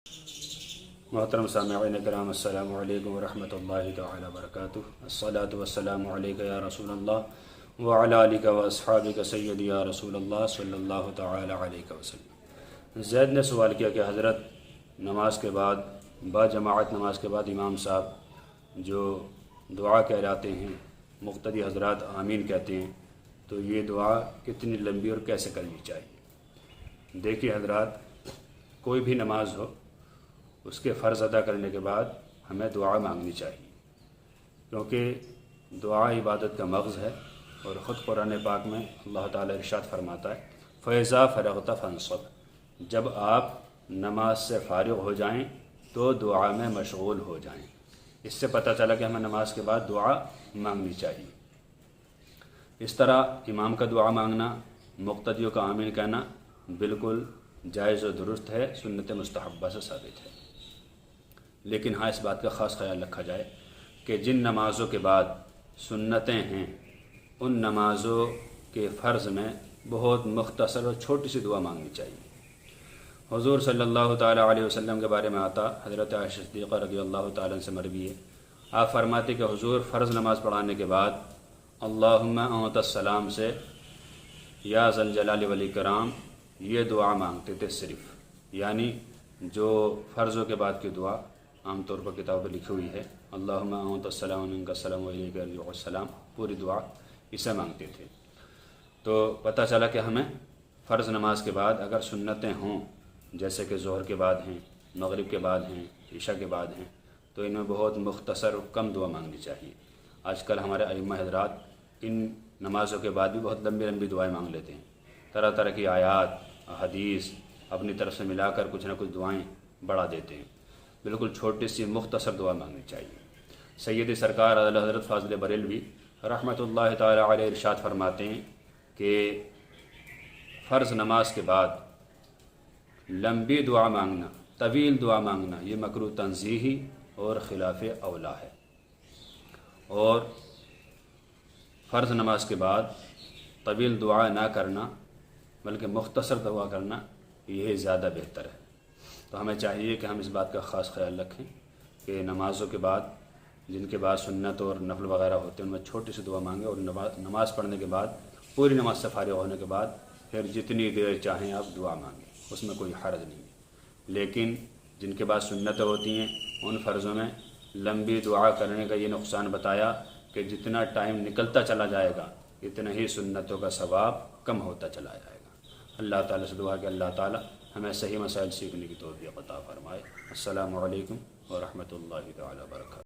محترم سامعین کرام، السلام علیکم ورحمۃ اللہ تعالی وبرکاتہ۔ الصلاۃ والسلام علیک یا رسول اللہ وعلی آلک واصحابک سیدی یا رسول اللہ صلی اللہ تعالی علیہ وسلم۔ زید نے سوال کیا کہ حضرت نماز کے بعد با جماعت نماز کے بعد امام صاحب جو دعا کہلاتے ہیں، مقتدی حضرات آمین کہتے ہیں، تو یہ دعا کتنی لمبی اور کیسے کرنی چاہیے؟ دیکھیے حضرات، کوئی بھی نماز ہو، اس کے فرض ادا کرنے کے بعد ہمیں دعا مانگنی چاہیے، کیونکہ دعا عبادت کا مغز ہے، اور خود قرآن پاک میں اللہ تعالی ارشاد فرماتا ہے فَإِذَا فَرَغْتَ فَانصَبْ، جب آپ نماز سے فارغ ہو جائیں تو دعا میں مشغول ہو جائیں۔ اس سے پتہ چلا کہ ہمیں نماز کے بعد دعا مانگنی چاہیے۔ اس طرح امام کا دعا مانگنا، مقتدیوں کا آمین کہنا بالکل جائز و درست ہے، سنت مستحبہ سے ثابت ہے۔ لیکن ہاں، اس بات کا خاص خیال رکھا جائے کہ جن نمازوں کے بعد سنتیں ہیں، ان نمازوں کے فرض میں بہت مختصر اور چھوٹی سی دعا مانگنی چاہیے۔ حضور صلی اللہ تعالیٰ علیہ وسلم کے بارے میں آتا، حضرت عائشہ صدیقہ رضی اللہ تعالیٰ عنہ سے مروی ہے، آپ فرماتے کہ حضور فرض نماز پڑھانے کے بعد اللہم انت السلام سے یا ذا الجلال والاکرام یہ دعا مانگتے تھے صرف، یعنی جو فرضوں کے بعد کی دعا عام طور پر کتابوں پہ لکھی ہوئی ہے، اللہم انت السلام منک السلام والیک یرجع السلام، پوری دعا اسے مانگتے تھے۔ تو پتہ چلا کہ ہمیں فرض نماز کے بعد اگر سنتیں ہوں، جیسے کہ ظہر کے بعد ہیں، مغرب کے بعد ہیں، عشاء کے بعد ہیں، تو ان میں بہت مختصر اور کم دعا مانگنی چاہیے۔ آج کل ہمارے ائمہ حضرات ان نمازوں کے بعد بھی بہت لمبی لمبی دعائیں مانگ لیتے ہیں، طرح طرح کی آیات، حدیث اپنی طرف سے ملا کر کچھ نہ کچھ دعائیں بڑھا دیتے ہیں۔ بالکل چھوٹی سی مختصر دعا مانگنی چاہیے۔ سید سرکار حضرت فاضل بریلوی رحمۃ اللہ تعالی علیہ ارشاد فرماتے ہیں کہ فرض نماز کے بعد لمبی دعا مانگنا، طویل دعا مانگنا، یہ مکروہ تنزیہی اور خلاف اولا ہے، اور فرض نماز کے بعد طویل دعا نہ کرنا بلکہ مختصر دعا کرنا یہ زیادہ بہتر ہے۔ تو ہمیں چاہیے کہ ہم اس بات کا خاص خیال رکھیں کہ نمازوں کے بعد جن کے بعد سنت اور نفل وغیرہ ہوتے ہیں ان میں چھوٹی سی دعا مانگیں، اور نماز پڑھنے کے بعد پوری نماز سے فارغ ہونے کے بعد پھر جتنی دیر چاہیں آپ دعا مانگیں، اس میں کوئی حرج نہیں ہے۔ لیکن جن کے بعد سنتیں ہوتی ہیں ان فرضوں میں لمبی دعا کرنے کا یہ نقصان بتایا کہ جتنا ٹائم نکلتا چلا جائے گا اتنا ہی سنتوں کا ثواب کم ہوتا چلا جائے گا۔ اللہ تعالیٰ سے دعا کہ اللہ تعالیٰ ہمیں صحیح مسائل سیکھنے کی توفیق عطا فرمائے۔ السلام علیکم ورحمۃ اللہ تعالی وبرکاتہ۔